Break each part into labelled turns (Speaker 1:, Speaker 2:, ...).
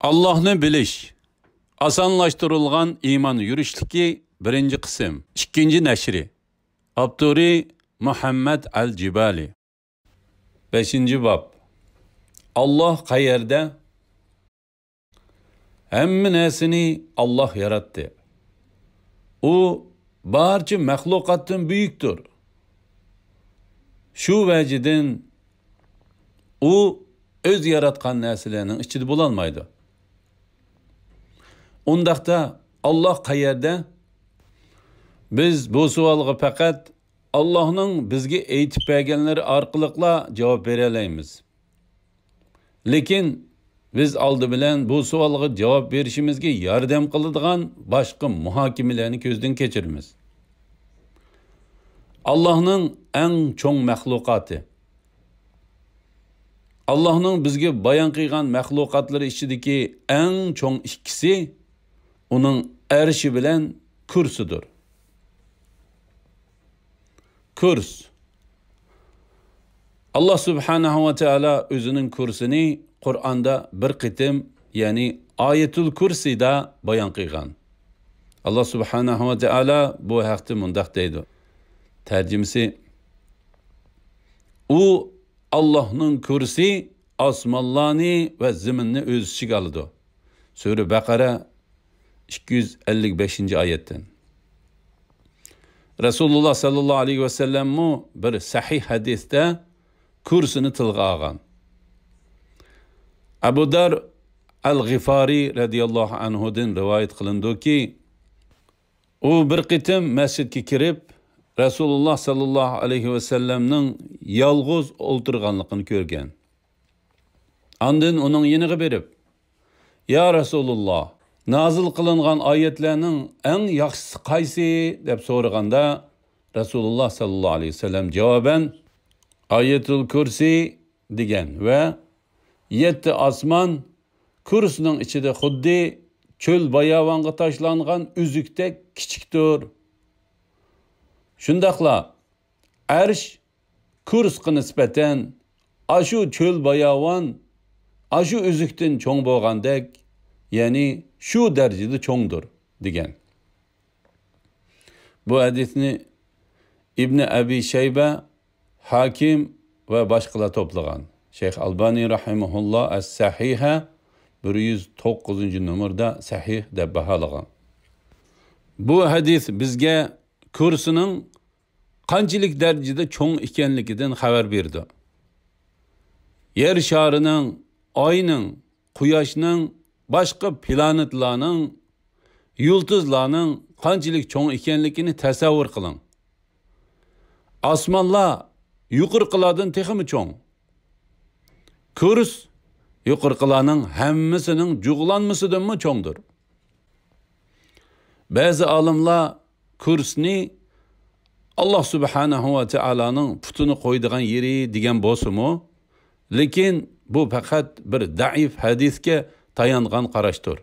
Speaker 1: Allah'ını bilish. Asonlashtirilgan iymon yurishligi birinchi qism. Ikkinchi nashri. Abduri Muhammad al-Jibali. 5-bob. Allah qayerda? Hamma narsani Allah yaratdi. U barcha mahluqotdan buyukdir. Shu vajidan u o'z yaratgan narsalarning ichida bo'la olmaydi. Undaqda Allah qayerda? Biz bu savolga faqat Allohning bizga aytib berganlari orqali javob bera olamiz. Lekin biz oldi bilan bu savolga javob berishimizga yordam qiladigan boshqa muhokimalarni ko'zdan kechiramiz. Allohning eng cho'ng mahluqoti. Allohning bizga bayon qilgan mahluqotlari ichidagi eng cho'ng ikkisi uning arshi bilan kursidir. Kurs. Allah subhanahu wa ta'ala o'zining kursini Qur'onda bir qitim, ya'ni Ayatul Kursida bayon qilgan. Allah subhanahu wa ta'ala bu haqda mundaq deydi. Tercümesi: U Allah'ın kursi osmonlarni ve ziminni o'z ichiga oladi. Sura Baqara 255 oyatdan. Rasululloh sallallohu alayhi ve sellem bir sahih hadisda kursini tilga olgan. Abu Dar al-Ghifari radiyallohu anhudan rivoyat qilindiki, u bir qitim masjidga kirib Rasululloh sallallohu alayhi ve sellemning yolg'iz o'ltirganligini ko'rgan. Andin uning yeniga berib: "Ya Rasululloh, nazil qilingan oyatlarning eng yaxshisi qaysi?" deb so'raganda Rasululloh sallallohu alayhi ve sellem javoban Ayatul Kursi degan va 7 osmon kursining ichida xuddi cho'l bayovonga tashlangan uzukdek kichikdir. Shundaqla arsh kursga nisbatan ashu cho'l bayovon ashu uzukdan cho'ng bo'lgandek, ya'ni shu darajada cho'ngdir degan. Bu hadisni İbn Abi Shayba, Hakim ve başkalar toplagan. Şeyh Albani rahimahullah as-Sahiha 109. numarda sahih deb bahalagan. Bu hadis bizga kursining qanchalik darajada cho'ng ekanligidan xabar berdi. Yer sharining, oyning, quyoshning, boshqa planetlarning, yulduzlarning qanchalik cho'ng ekanligini tasavvur qiling. Osmonlar yuqorqilardan texmi cho'ng. Kurs yuqorqilarning hammasining jug'lanmasidanmi cho'ngdir. Ba'zi olimlar kursni Allah subhanahu wa ta'alaning putini qo'ydigan yeri degan bo'lsa-mu, lekin bu faqat bir zaif hadisga tayangan qarashdir.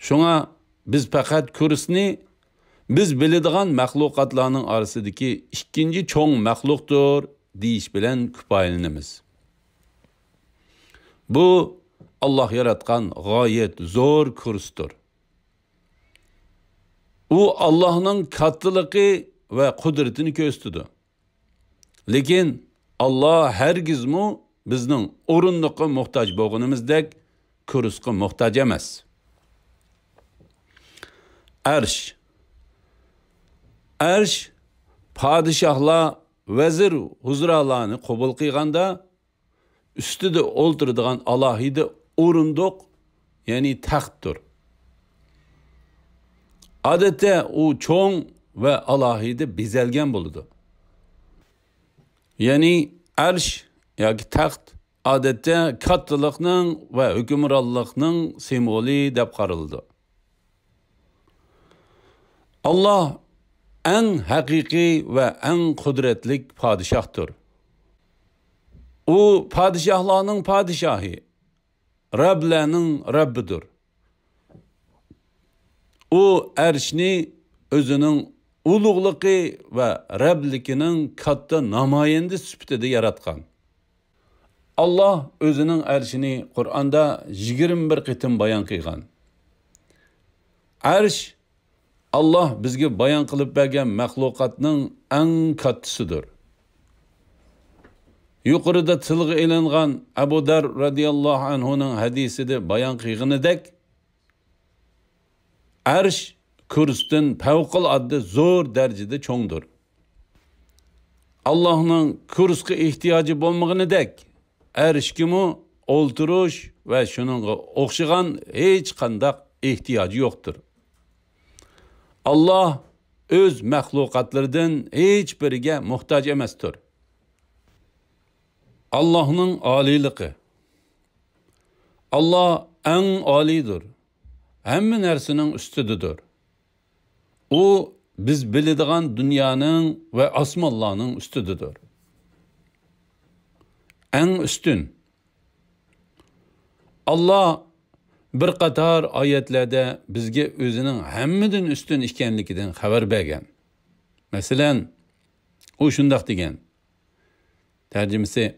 Speaker 1: Shunga biz faqat kursni biz biladigan mahluqotlarning orasidagi ikkinchi cho'ng mahluqdir deyish bilan kifoyalanamiz. Bu Allah yaratgan g'oyat zo'r kursdir. U Allah'ın katılығы ve kudretini gösterdi. Lekin Allah hergizmi bizning o'rindiqqa muhtoj bo'lganimizdek kursga muhtoj emas. Arsh padişahlar, vezir huzuralarını qabul qilganda ustida o'ltiradigan alohida o'rindiq, ya'ni taxtdir. Adette u cho'ng ve alohida bezalgan bo'ladi. Ya'ni arsh yoki taxt adette kattalikning va hukmronlikning simvoli deb qaraladi. Allah en haqiqiy ve en kudretli padişahdır. O padişahlarning padişahı, Rablarning Rabbidir. O arshni o'zining ulug'ligi va Rabligining katta namoyandi sifatida yaratgan. Allah özünün arshini Qur'onda 21 qitim bayon qilgan. Arsh Allah bizga bayon qilib bergan maxluqotning eng kattasidir. Yuqorida tilga ilingan Abu Dar radhiyallohu anhuning hadisida bayon qilganidek, arsh kursdan favqulodda zo'r darajada cho'ngdir. Allah'ның kursga ehtiyoji bo'lmaganidek, arshkimi o'ltirish va shuningga o'xshagan hech qanday ehtiyoji yo'qdir. Allah o'z maxluqotlaridan hech biriga muhtoj emasdir. Allah'ның oliyligi. Allah eng olidir. Hamma narsaning ustididir. O biz biladigan dünyanın ve osmonlarning ustididir. Eng ustun. Allah bir qator oyatlarda bizga o'zining hammadan ustun ekanligidan xabar bergan. Masalan, u shundoq degan. Tarjimasi: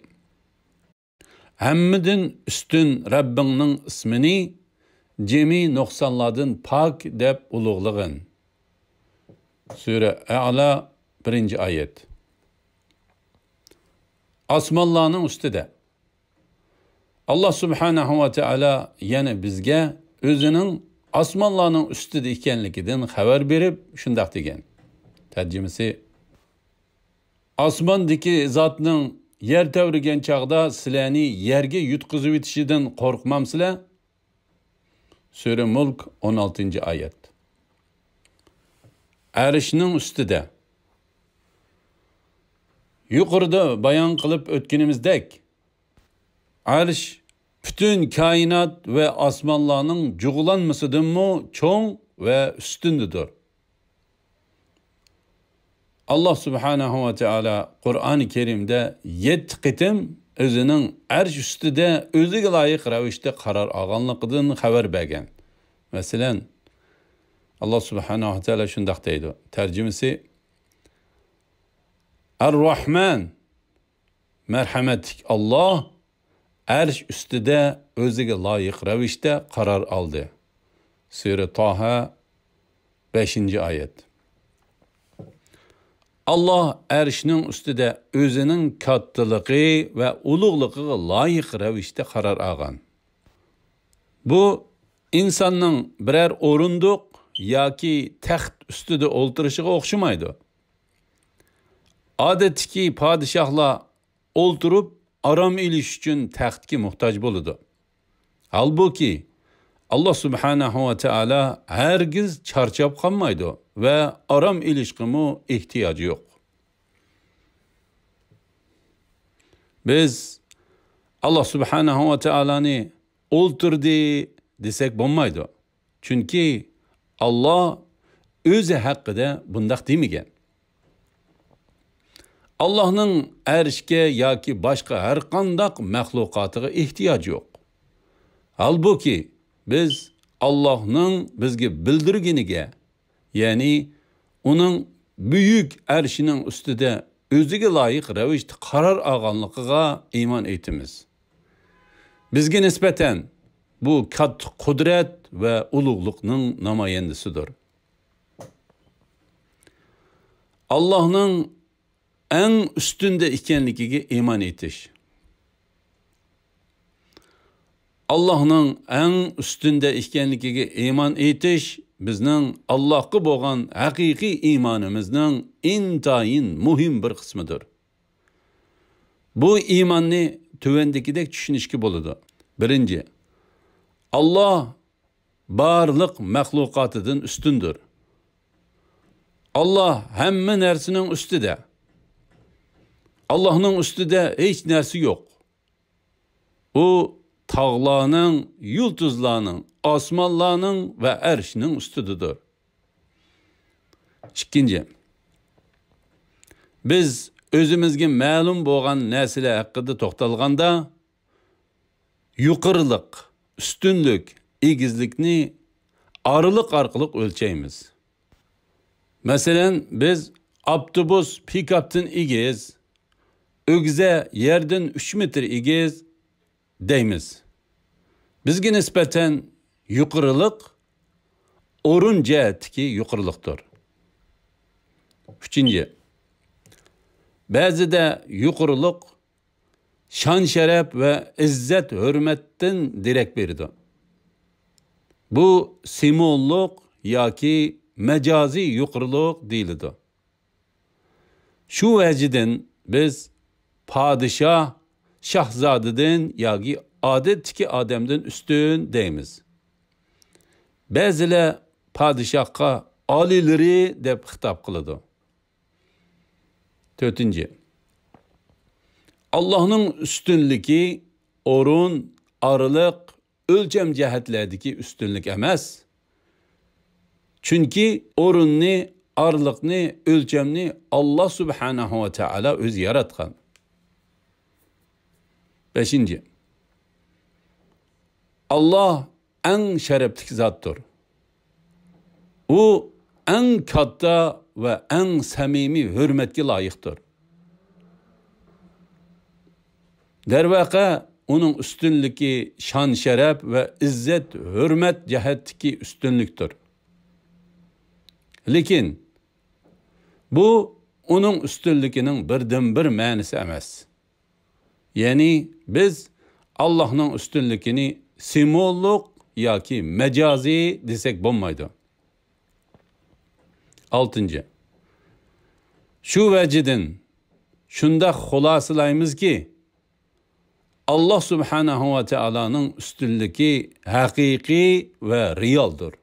Speaker 1: hammadan ustun Rabbingning ismini jami nuqsonlardan pok deb ulug'lag'in. Sure A'la 1. ayet. Osmonlarning ustida Allah subhanahu va taala yana bizga o'zining osmonlarning ustida ekanligidan xabar berib shundoq degan. Tarjimasi: osmondagi zotning yer tavrigan chog'da sizlarni yerga yutqizib etishidan qo'rqmamsizlar? Sure Mulk 16. ayet. Arshning ustida. Yuqorida bayon qilib o'tganimizdek, arsh bütün kainat ve osmonlarning jug'lanmasidanmi cho'ng ve ustundidir. Allah subhanahu va taala Qur'oni Kerimda 7 qitim o'zining arsh ustida o'ziga loyiq ravishda qaror olganligidan xabar bergan. Masalan, Allah subhanahu wa ta'ala shundoq deydi. Tarjimasi: Ar-Rahman, merhametlik Allah arsh ustida o'ziga loyiq ravishda qaror oldi. Sura Taha 5. ayet. Allah arshning ustida o'zining kattaligi va ulug'ligiga loyiq ravishda qaror olgan. Bu insonning biror o'rindiq yoki taxt ustida o'ltirishiga o'xshamaydi. Odatdagi podshohlar o'ltirib aram ilish uchun taxtga muhtoj bo'ladi. Halbuki Allah subhanahu va taala hargiz charchab qolmaydi va aram ilishqimi ehtiyoji yo'q. Biz Allah subhanahu va taolani o'ltirdi desak bo'lmaydi. Chunki Allah o'zi haqida bundaq demagan. Allah'ның arshga yoki boshqa har qanday maxluqotiga ehtiyoji yo'q. Halbuki biz Allah'ның bizga bildirganiga, ya'ni uning buyuk arshining ustida o'ziga loyiq ravishda qaror olganligiga iymon etamiz. Bizga nisbatan bu katta qudrat ve ulug'liqning namoyandasidir. Allah'ның en üstünde ekanligiga iymon etish. Allah'ның en üstünde ekanligiga iymon etish bizning Allohga bo'lgan haqiqiy iymonimizning intayin muhim bir qismidir. Bu iymonni tuvandagidek tushunishga bo'ladi. Birinchi, Allah barliq maxluqotidan ustundir. Allah hamma narsaning ustida. Allah'ның ustida hech narsa yo'q. U tog'larning, yulduzlarning, osmonlarning va arshning ustididir. Ikkinchi, biz o'zimizga ma'lum bo'lgan narsalar haqida to'xtalganda yuqorilik, ustunlik, egizlikni ariliq orqali o'lchaymiz. Masalan, biz avtobus pikapdan egiz, o'g'za yerdan 3 metr egiz deymiz. Bizga nisbatan yuqorilik o'rin jihatdagi yuqorilikdir. 3. Ba'zida yuqorilik şan şeref ve izzet hürmetten direk berdi. Bu simollik yoki mecazi yuqorilik deyiladi. Şu veciden biz padişah, şahzadeden yoki odatdagi odamdan ustun deymiz. Ba'zilar padişahga oliylari deb xitob qiladi. 4. Allah'ın üstünlüğü o'rin, arılık, o'lcham jihatlardagi üstünlük emas. Çünkü o'rinni, arılıkni, o'lchamni Allah subhanahu ve taala o'zi yaratgan. 5. Allah en şerefli zatdır. O en katta ve en samimi hürmetga layıktır. Dervaqa onun üstünlüğü şan şeref ve izzet hürmet cihetteki üstünlüktür. Lekin bu onun üstünlüğünün birden bir manisi emas. Yani biz Allah'ın üstünlüğünü simollik yoki mecazi desek bo'lmaydi. 6. Şu veciden şunda xulosalaymiz ki Allah subhanahu ve Taala'nın üstünlüğü hakiki ve realdir.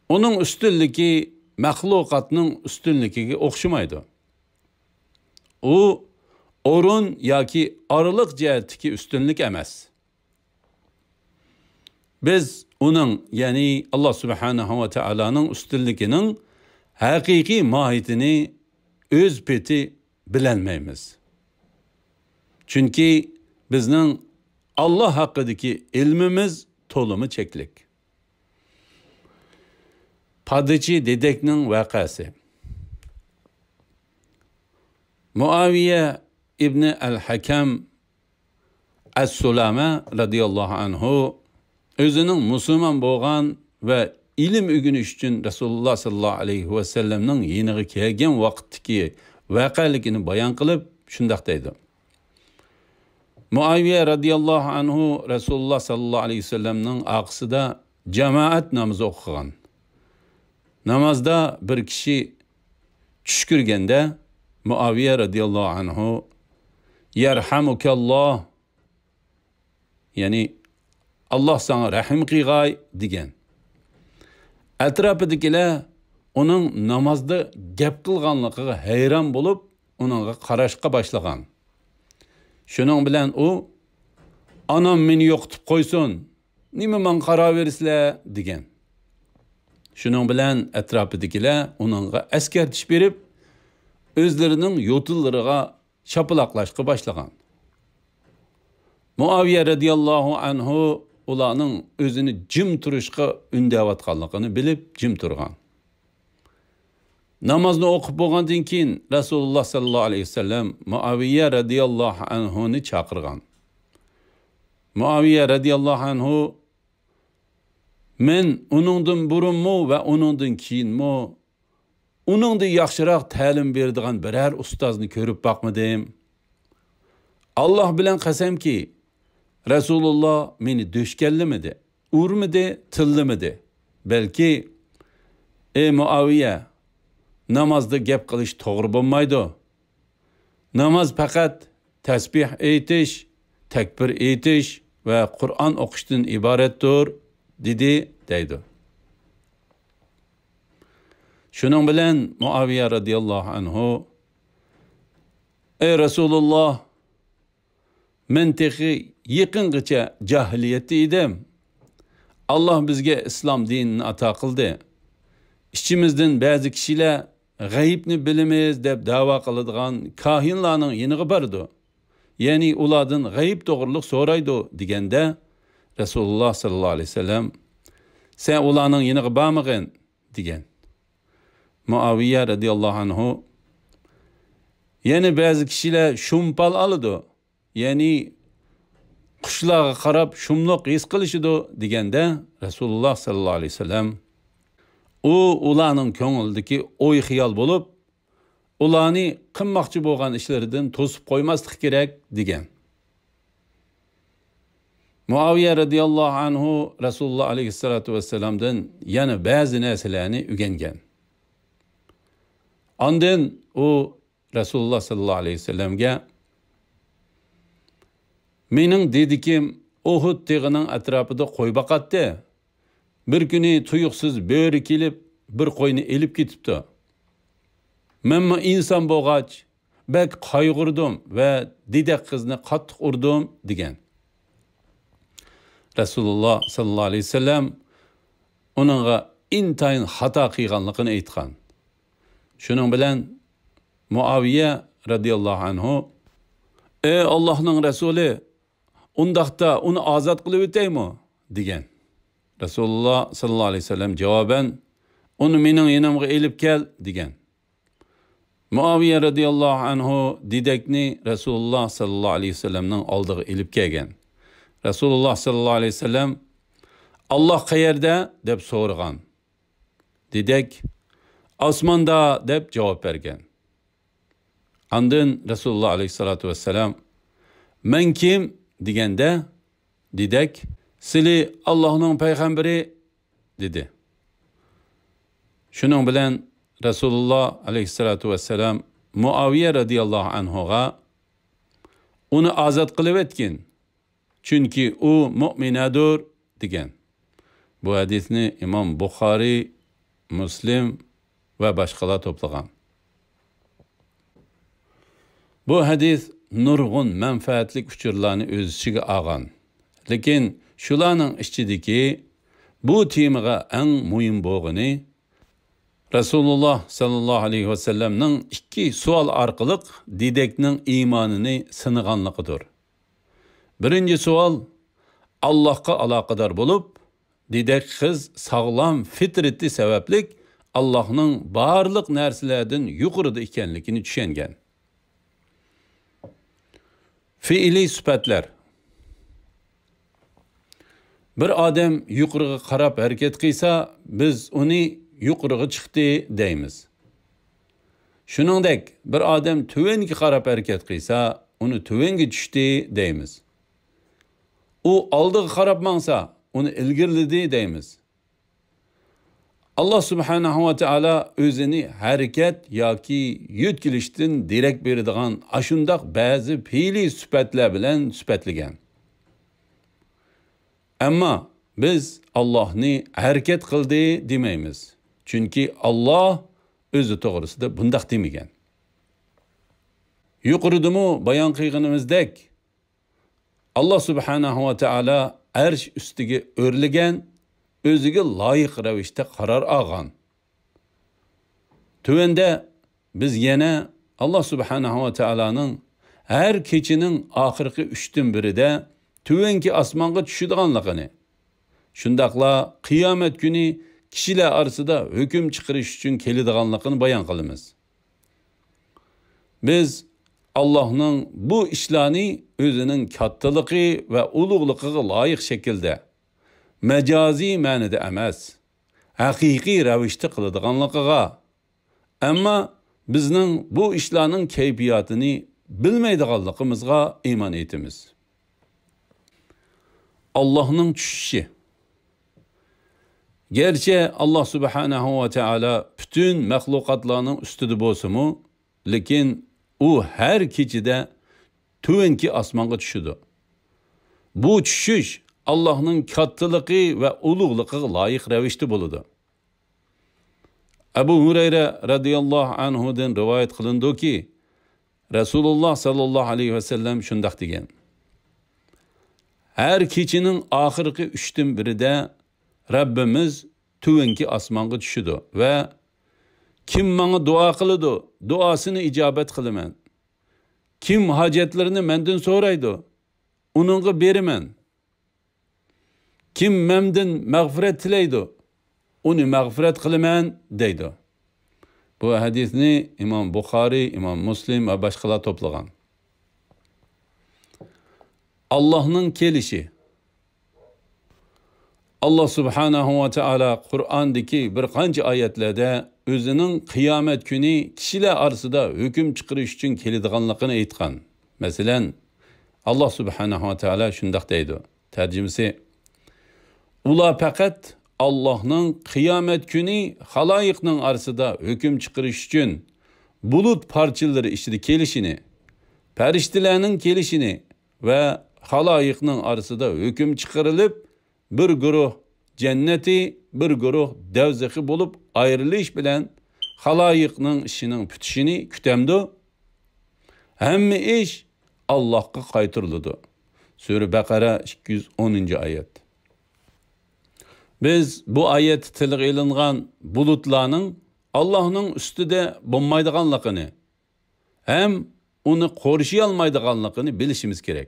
Speaker 1: Onun üstünlüğü mahlukatının üstünlüğüne o'xshamaydi. O o'rin yoki arılık jihatdagi üstünlük emas. Biz onun yani Allah subhanahu ve Taala'nın üstünlüğünün hakiki mahiyetini öz peti bilolmaymiz. Çünkü bizning Allah haqqidagi ilmimiz to'limi cheklik. Padichi dedekning vaqasi. Muaviye ibn al-Hakam as-Sulama radıyallahu anhu özünün Müslüman bo'lgan ve ilim öğreniş için Resulullah sallallahu aleyhi ve sellem'nin yeniga kelgan vaqtdagi vaqaligini bayon qilib shundoq deydi. Muaviye radıyallahu anhu Resulullah sallallahu aleyhi ve sellem'nin aqsida cemaat namazı o'qigan. Namazda bir kishi tush ko'rganda Muaviye radıyallahu anhu yerhamukallah yani Allah sana rahim qilg'ay degan. Atrofidagilar onun namazda gap qilganligiga hayron bo'lib, uningga qarashga boshlagan. Shuning bilan u anam meni yo'qitib qo'ysin, nima men qaraverirsizlar degan. Shuning bilan atrofidagilar uningga askartish berib, o'zlarining yo'tillariga shapaloqlashga boshlagan. Muaviye radıyallahu anhu ularning o'zini jim turishga undayotganligini bilib jim turgan. Namozni o'qib bo'lgandan keyin Rasululloh sallallohu alayhi vasallam Muaviye radıyallahu anhuni chaqirgan. Muaviye radıyallahu anhu men uningdan burunmi va uningdan keyinmi uningda yaxshiroq ta'lim beradigan biror ustozni ko'rib boqmadim. Allah bilan qasamki Resulullah meni döşkellemedi, urmidi, tillimidi. Belki ey Muaviye namazda gap qilish to'g'ri bo'lmaydi. Namaz faqat tasbih aytish, takbir aytish va Qur'on o'qishdan iboratdir, deydi. Shuning bilan Muaviye radıyallahu anhu ey Resulullah men texi yaqingacha jahiliyatda edim. Allah bizga islom dinini ato qildi. İçimizden ba'zi kishilar g'aybni bilamiz deb da'vo qiladigan kohinlarning yeniga bordi. Ya'ni ulardan g'ayb to'g'riliq so'raydi deganda Rasululloh sallallohu alayhi vasallam sen ularning yeniga bormag'in degan. Muaviye radıyallahu anhu yani ba'zi kishilar shumpal oladi. Yani qushlarga qarab shumliq his qilishidi deganda Rasululloh sallallohu alayhi vasallam u ularning ko'nglidagi o'y xiyol bo'lib, ularni qilmoqchi bo'lgan ishlaridan to'sib qo'ymaslik kerak degan. Muaviya radhiyallohu anhu Rasululloh alayhissalatu vassalamdan yana ba'zi narsalarni o'rgangan. Ondan u Rasululloh sallallohu alayhi vasallamga mening dedikim Uhud teg'ining atrofida qo'y boqatdi. Bir kuni tuyuqsiz bo'ri kelib bir qo'yni elib ketibdi. Menmi inson bo'lg'ach bak qayg'urdim va dedak qizni qattiq urdim degan. Rasululloh sallallohu alayhi vasallam uningga intayin xato qilganligini aytgan. Shuning bilan Muaviya radhiyallohu anhu ey Allohning rasuli, undaqda uni ozod qilib o'taymi degan. Rasululloh sallallohu alayhi vasallam javoban uni mening yonimga elib kel degan. Muaviya radhiyallohu anhu didakni Rasululloh sallallohu alayhi vasallamning oldiga elib kelgan. Rasululloh sallallohu alayhi vasallam Alloh qayerda deb so'ragan. Didak osmonda deb javob bergan. Ondan Rasululloh alayhisolatu vassalam men kim deganda didak sizlar Allohning payg'ambari dedi. Shuning bilan Rasululloh alayhisolatu vassalam Muaviya radhiyallohu anhuga uni ozod qilib etgan. Chunki u mu'minadur degan. Bu hadisni Imom Buxoriy, Muslim va boshqalar to'plagan. Bu hadis nurg'un manfaatli uchurlarni o'z ichiga olgan. Lekin shularning ichidagi bu temaga eng muhim bo'lgani Rasululloh sallallohu alayhi vasallamning ikki savol orqali didakning iymonini sinaganligidir. Birinchi savol Allohga aloqador bo'lib, didak qiz sog'lom fitrati sabablik Allohning barliq narsalardan yuqorida ekanligini tushungan. Fiili sifatlar. Bir odam yuqoriga qarab harakat qilsa, biz uni yuqoriga chiqdi deymiz. Shuningdek, bir odam tuvenga qarab harakat qilsa, uni tuvenga tushdi deymiz. U oldiga qarab mangsa, uni ilgirlidi deymiz. Allah subhanahu va taala o'zini harakat yoki yutkilishdan derak beradigan ashundaq ba'zi fi'li sifatlar bilan sifatlagan. Ammo biz Allohni harakat qildi demaymiz. Chunki Alloh o'zi to'g'risida bundaq demagan. Yuqoridami bayon qilganimizdek Allah subhanahu va taala arsh ustiga o'rlagan, o'ziga loyiq ravishda qaror olgan. Tuvanda biz yana Allah subhanahu va taolaning har kechining oxirgi 3dan birida tuvanki osmonga tushadiganligini, shundaqla qiyomat kuni kishilar orasida hukm chiqarish uchun keladiganligini bayon qilamiz. Biz Allohning bu ishlarni o'zining kattaligi va ulug'ligiga loyiq shaklda majoziy ma'noda emas, haqiqiy ravishda qiladiganligiga, ammo bizning bu ishlarning kayfiyatini bilmaydiganligimizga iymon etamiz. Allohning tushishi. Gerçi Allah subhanahu va taala bütün mahluqotlarning ustida bo'lsa-mu, lekin u her kechida tuvanki osmonga tushadi. Bu tushish Allohning kattaligi va ulug'ligiga loyiq ravishda bo'ladi. Abu Hurayra radhiyallohu anhudan rivoyat qilindiki, Rasululloh sallallohu alayhi vasallam shunday degan: Her kechining oxirgi 3dan birida Rabbimiz tuvanki osmonga tushadi va kim menga duo qiladi, duosini ijobat qilaman. Kim hojatlarini mendan so'raydi, uningga beraman. Kim mendan mag'firat tilaydi, uni mag'firat qilaman deydi. Bu hadisni Imom Buxoriy, Imom Muslim va boshqalar to'plagan. Allah'ın kelişi. Allah subhanahu ve teala Kur'an'daki bir qancha ayetlerde özünün kıyamet günü kişiler arasında hüküm çıkarış için keladiganligini aytgan. Mesela Allah subhanahu ve teala şundaq deydi. Tercümesi: ular faqat Allah'ın kıyamet günü halayiqning arasında hüküm çıkarış için bulut parçaları içinde kelişini, periştilerinin kelişini ve halayiqning arasında hüküm çıkarılıp bir guruh cenneti, bir guruh devzeki bulup ayrılış bilen halayiqning işinin bütüşini kütemdi. Hemme iş Allah'a qaytırıldı. Sure Bakara 210. ayet. Biz bu ayet tilga ilingan bulutlarning Allah'ın üstüde bulmaydiganligini hem onu qo'rishiy olmaydiganligini bilishimiz kerak.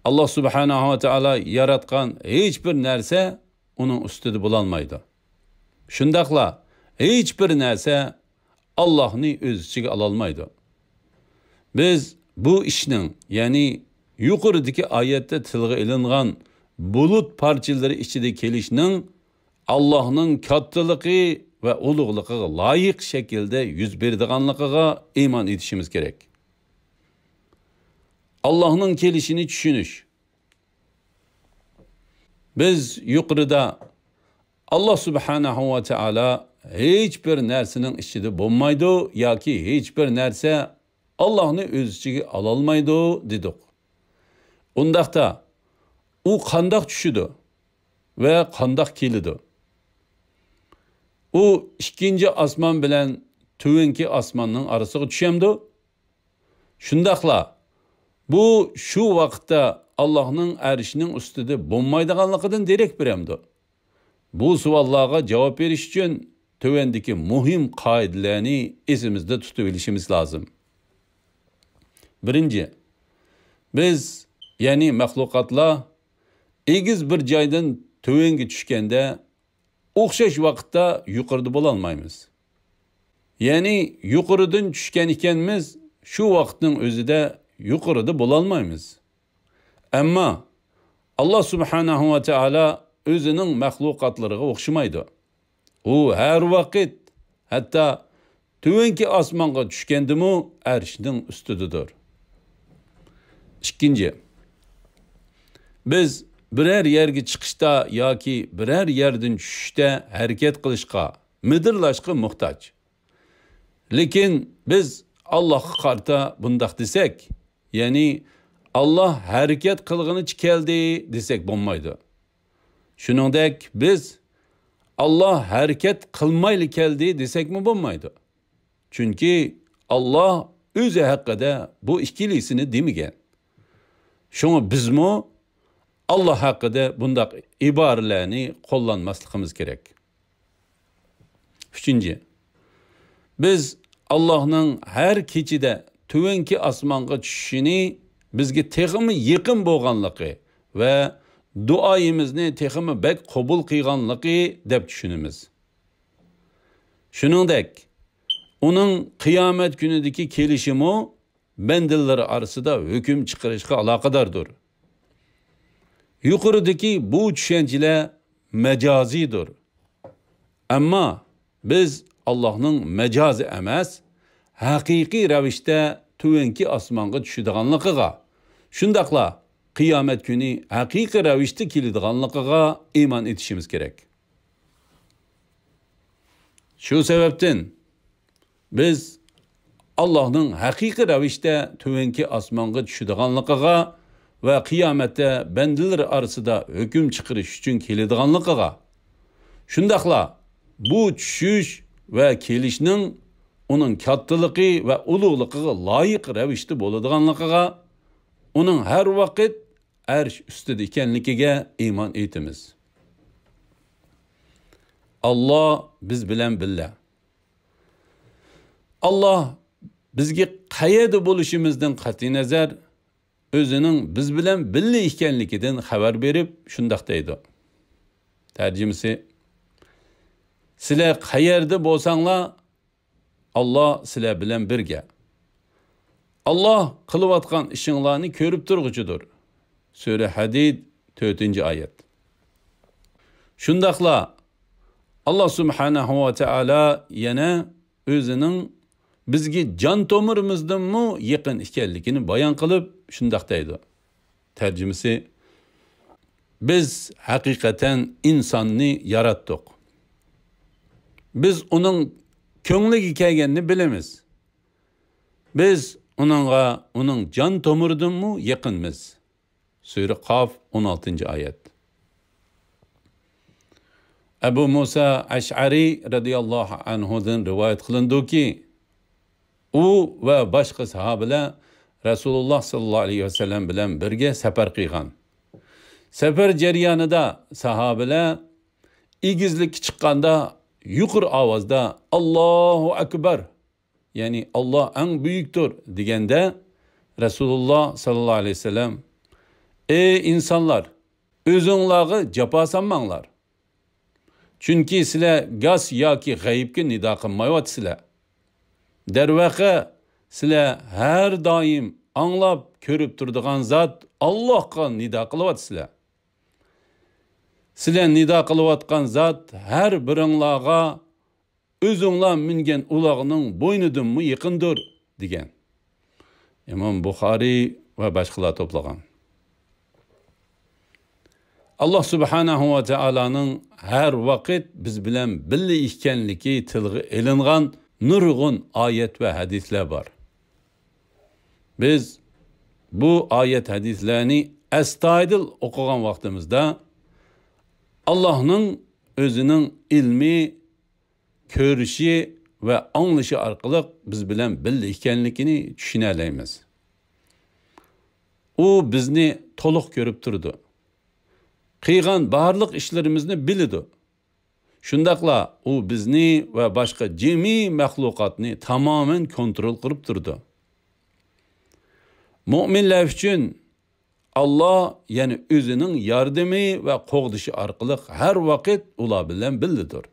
Speaker 1: Allah subhanahu ve teala yaratgan hiçbir narsa onun üstüde bulanmaydı. Şundaqla hiçbir narsa Allah'ni öz içiga alalmaydı. Biz bu işning, yani yuqoridagi oyatda tilga ilingan bulut parçaları içinde kelishning Allah'ın kattaligi ve ulug'ligiga loyiq şekilde yüz beradiganligiga iman etishimiz kerak. Allah'ın kelishini tushunish. Biz yuqorida Allah subhanahu ve teala hiçbir narsaning ichida bo'lmaydi yoki hiçbir narsa Allah'ni o'z ichiga ololmaydi dedik. Undaqda u qandoq tushidi ve qandoq keladi? U ikkinchi osmon bilan tuvanki osmonning orasiga tushamdi. Shundaqla bu şu vaqtda Allah'ın arshining ustida bo'lmaydiganligidan derak beradi. Bu savollarga javob berish uchun tuvandagi muhim qoidalarni esimizda tutib olishimiz lozim. Birinchi, biz yani mahluqotlar egiz bir joydan tuvanga tushganda o'xshash vaqtda yuqorida bo'la olmaymiz. Yani yuqoridan tushgan ekanmiz, shu vaqtning o'zida yuqorida bo'la olmaymiz. Ammo Allah subhanahu ve teala o'zining mahluqotlariga o'xshamaydi. U har vaqt, hatto tuvanki osmonga tushgandimi arshning ustidadir. Ikkinchi, biz birer yerga chiqishda yoki birer yerdan tushishda harakat qilishga, midirlashga muhtoj. Lekin biz Allohga qarta bundaq desak, yani Allah harakat qilg'ini keldi desak bo'lmaydi. Shuningdek biz Allah harakat qilmayli keldi desakmi bo'lmaydi. Chunki Allah o'zi haqida bu ikkilisini demagan. Şunu bizmi Allah haqida bundaq iboralarni qo'llanmasligimiz kerak. Üçüncü, biz Allah'ın her kechida tuvanki osmonga tushishini bizga texmi yaqin bo'lganligi va duoyimizni texmi bak qabul qilganligi deb tushunamiz. Shuningdek, uning qiyomat kunidagi kelishimi bandalari arasida hukm chiqarishga aloqadordir. Yuqoridagi bu tushunchalar majozidir. Ammo biz Allah'ın majozi emas, haqiqiy ravishda tuvanki osmonga tushadiganligiga, shundaqla qiyomat kuni haqiqiy ravishda keladiganligiga iymon etishimiz kerak. Shu sababdan biz Allah'ın haqiqiy ravishda tuvanki osmonga tushadiganligiga ve qiyomatda bandalar arasida hukm chiqarish uchun keladiganligiga, shundaqla bu tushish ve kelishning uning kattaligi ve ulug'ligiga loyiq ravishda bo'ladiganligiga, uning har vaqt arsh ustida ekanligiga iymon etamiz. Allah biz bilan birga. Allah bizga qayerda bo'lishimizdan qat'iy nazar o'zining biz bilan birga ekanligidan xabar berib shundaq deydi. Tarjimasi: sizlar qayerda bo'lsanglar, Allah sizlar bilan birga. Allah qılıvatqan işinlarni ko'rib turg'uchidir. Sura Hadid 4-oyat. Shundaqla Allah subhanahu va taala yana o'zining bizga jon tomirimizdanmi yaqin ekanligini bayon qilib shundaq deydi. Tarjimasi: biz haqiqatan insonni yaratdik. Biz uning ko'ngliga kelganini bilamiz. Biz uning jon tomiridanmi yaqinmiz. Sura Qaf 16-oyat. Abu Musa Ash'ari radıyallahu anhudan rivayet qilindiki, u va boshqa sahobalar Rasululloh sallallohu alayhi vasallam bilan birga safar qilgan. Safar jarayonida sahobalar igizlik chiqqanda yuqori ovozda Allohu akbar, ya'ni Alloh eng buyukdir deganda Rasululloh sallallohu alayhi vasallam: ey insonlar, o'zinglarga jafo solmanglar. Chunki sizlar gaz yoki g'aybga nido qilmayapsizlar. Darvaqa sizlar har doim anglab ko'rib turadigan zot Allohga nido qilyapsizlar. Sizlar nido qilayotgan zot har biringlarga o'zinglar mingan ulog'ning bo'ynidanmi yaqindir degan. Imom Buxoriy va boshqalar to'plagan. Allah subhanahu va taolaning har vaqt biz bilan birga ekanligi tilga ilingan nurg'un oyat va hadislar bor. Biz bu oyat hadislarni astoydil o'qigan vaqtimizda Allohning o'zining ilmi, ko'rishi va anglishi orqali biz bilan birga ekanligini tushuna olamiz. U bizni to'liq ko'rib turdi. Qilgan barliq ishlarimizni biladi. Shundaqla u bizni va boshqa jami maxluqotni tamoman kontrol qilib turdi. Mu'minlar uchun Allah yani o'zining yordami va qo'g'dishi orqali har vaqt ular bilan birgadir.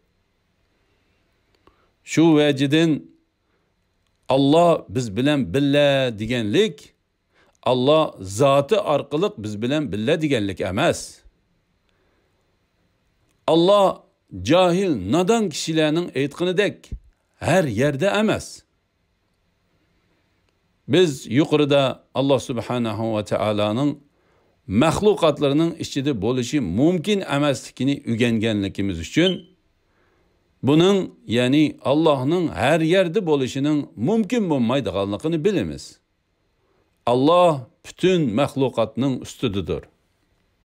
Speaker 1: Shu vajidan Allah biz bilan birga deganlik Allah zoti orqali biz bilan birga deganlik emas. Allah cahil, nadan kişilerinin aytqanidek her yerde emas. Biz yuqorida Allah subhanahu va taolaning mahluqotlarının ichida bo'lishi mumkin emasligini o'rganganligimiz uchun bunun yani Allah'ның her yerde bo'lishinin mumkin bo'lmaydiganligini bilamiz. Allah bütün mahluqotning ustididir.